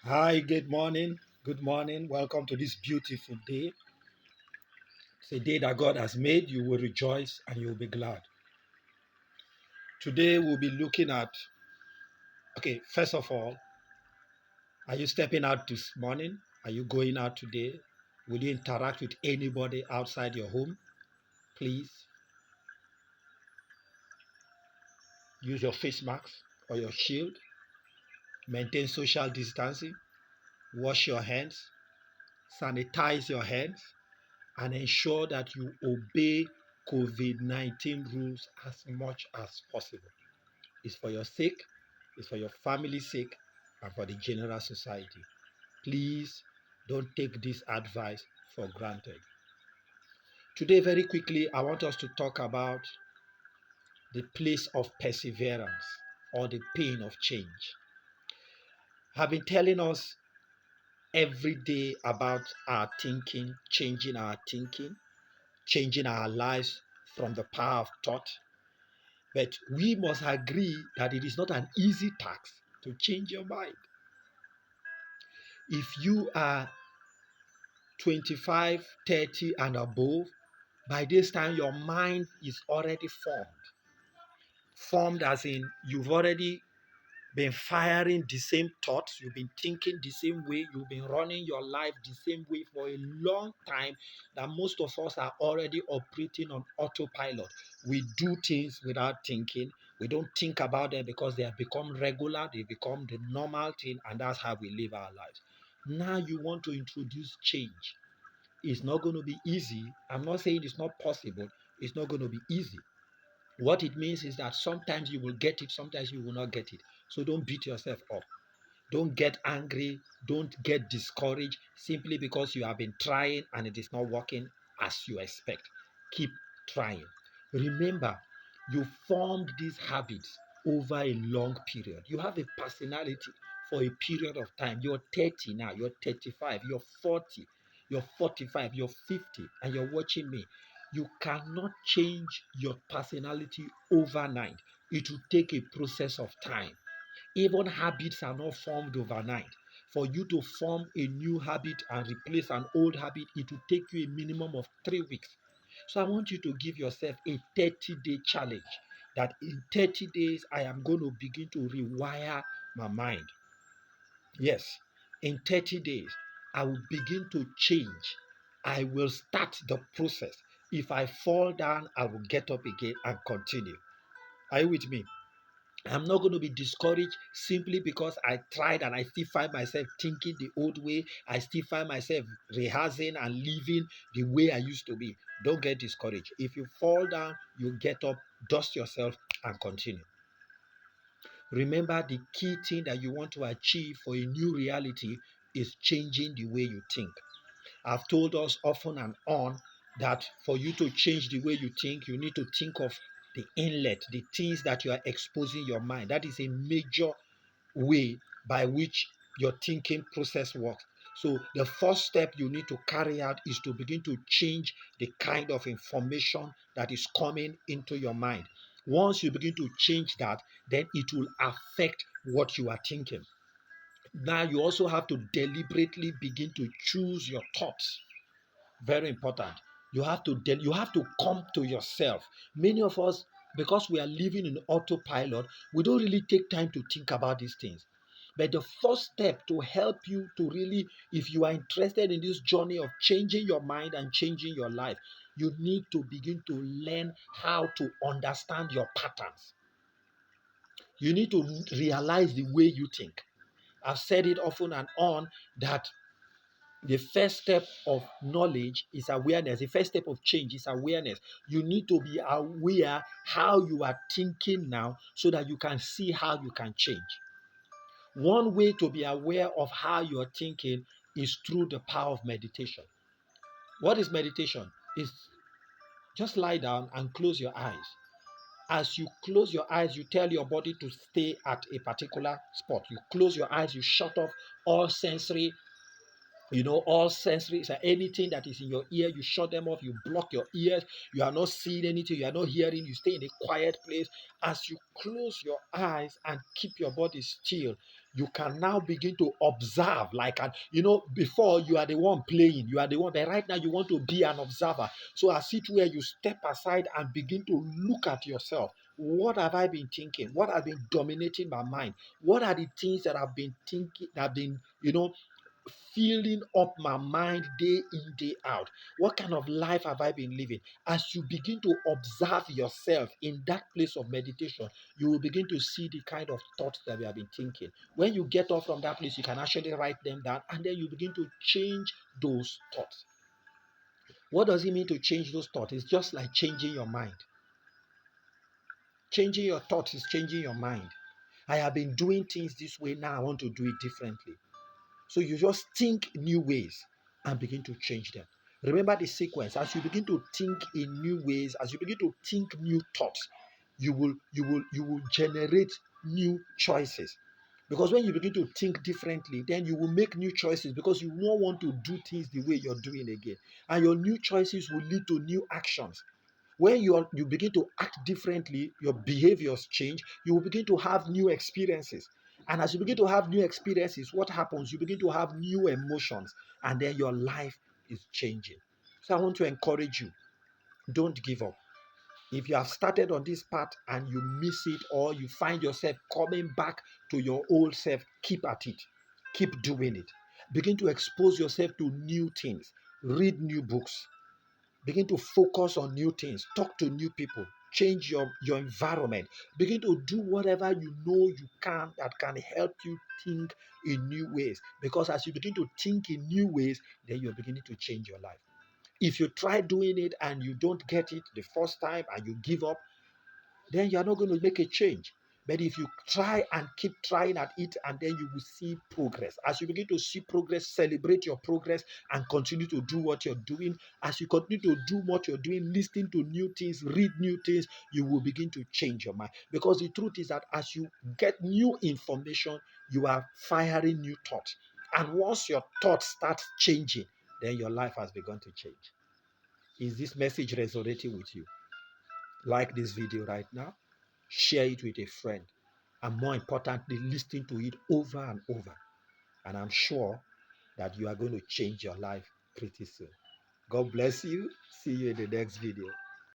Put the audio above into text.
Hi, good morning. Good morning. Welcome to this beautiful day. It's a day that God has made. You will rejoice and you will be glad. Today we'll be looking at, first of all, are you stepping out this morning? Are you going out today? Will you interact with anybody outside your home? Please use your face mask or your shield. Maintain social distancing. Wash your hands. Sanitize your hands and ensure that you obey COVID 19 rules as much as possible. It's for your sake, it's for your family's sake, and for the general society. Please don't take this advice for granted. Today, very quickly, I want us to talk about the place of perseverance or the pain of change. I've been telling us every day about our thinking, changing our lives from the power of thought. But we must agree that it is not an easy task to change your mind. If you are 25, 30, and above, by this time your mind is already formed. Formed as in you've already been firing the same thoughts, you've been thinking the same way, you've been running your life the same way for a long time, that most of us are already operating on autopilot. We do things without thinking. We don't think about them because they have become regular, they become the normal thing, and that's how we live our lives. Now you want to introduce change. It's not going to be easy. I'm not saying it's not possible. It's not going to be easy. What it means is that sometimes you will get it, sometimes you will not get it. So don't beat yourself up. Don't get angry. Don't get discouraged simply because you have been trying and it is not working as you expect. Keep trying. Remember, you formed these habits over a long period. You have a personality for a period of time. You're 30 now, you're 35, you're 40, you're 45, you're 50, and you're watching me. You cannot change your personality overnight. It will take a process of time. Even habits are not formed overnight. For you to form a new habit and replace an old habit, it will take you a minimum of 3 weeks. So I want you to give yourself a 30-day challenge that in 30 days, I am going to begin to rewire my mind. Yes, in 30 days, I will begin to change. I will start the process. If I fall down, I will get up again and continue. Are you with me? I'm not going to be discouraged simply because I tried and I still find myself thinking the old way. I still find myself rehearsing and living the way I used to be. Don't get discouraged. If you fall down, you get up, dust yourself, and continue. Remember, the key thing that you want to achieve for a new reality is changing the way you think. I've told us often and on that for you to change the way you think, you need to think of the inlet, the things that you are exposing your mind. That is a major way by which your thinking process works. So, the first step you need to carry out is to begin to change the kind of information that is coming into your mind. Once you begin to change that, then it will affect what you are thinking. Now, you also have to deliberately begin to choose your thoughts. Very important. You have to come to yourself. Many of us, because we are living in autopilot, we don't really take time to think about these things. But the first step to help you to really, if you are interested in this journey of changing your mind and changing your life, you need to begin to learn how to understand your patterns. You need to realize the way you think. I've said it often and on that the first step of knowledge is awareness. The first step of change is awareness. You need to be aware how you are thinking now so that you can see how you can change. One way to be aware of how you are thinking is through the power of meditation. What is meditation? Is just lie down and close your eyes. As you close your eyes, you tell your body to stay at a particular spot. You close your eyes, you shut off all sensory, all sensory, so anything that is in your ear, you shut them off, you block your ears, you are not seeing anything, you are not hearing, you stay in a quiet place. As you close your eyes and keep your body still, You can now begin to observe, like, before you are the one playing, you are the one, but right now you want to be an observer. So as it were, you step aside and begin to look at yourself. What have I been thinking? What has been dominating my mind? What are the things that I've been thinking, that have been, filling up my mind day in, day out? What kind of life have I been living? As you begin to observe yourself in that place of meditation, you will begin to see the kind of thoughts that you have been thinking. When you get off from that place, you can actually write them down, and then you begin to change those thoughts. What does it mean to change those thoughts? It's just like changing your mind. Changing your thoughts is changing your mind. I have been doing things this way, now I want to do it differently. So you just think new ways and begin to change them. Remember the sequence. As you begin to think in new ways, as you begin to think new thoughts, you will generate new choices. Because when you begin to think differently, then you will make new choices, because you won't want to do things the way you're doing again. And your new choices will lead to new actions. When you begin to act differently, your behaviors change, you will begin to have new experiences. And as you begin to have new experiences, what happens? You begin to have new emotions, and then your life is changing. So I want to encourage you, don't give up. If you have started on this path and you miss it, or you find yourself coming back to your old self, keep at it. Keep doing it. Begin to expose yourself to new things. Read new books. Begin to focus on new things. Talk to new people. Change your environment. Begin to do whatever you know you can, that can help you think in new ways. Because as you begin to think in new ways, then you're beginning to change your life. If you try doing it and you don't get it the first time and you give up, then you're not going to make a change. But if you try and keep trying at it, and then you will see progress. As you begin to see progress, celebrate your progress and continue to do what you're doing. As you continue to do what you're doing, listen to new things, read new things, you will begin to change your mind. Because the truth is that as you get new information, you are firing new thoughts. And once your thoughts start changing, then your life has begun to change. Is this message resonating with you? Like this video right now, share it with a friend, and more importantly, listen to it over and over. And I'm sure that you are going to change your life pretty soon. God bless you. See you in the next video.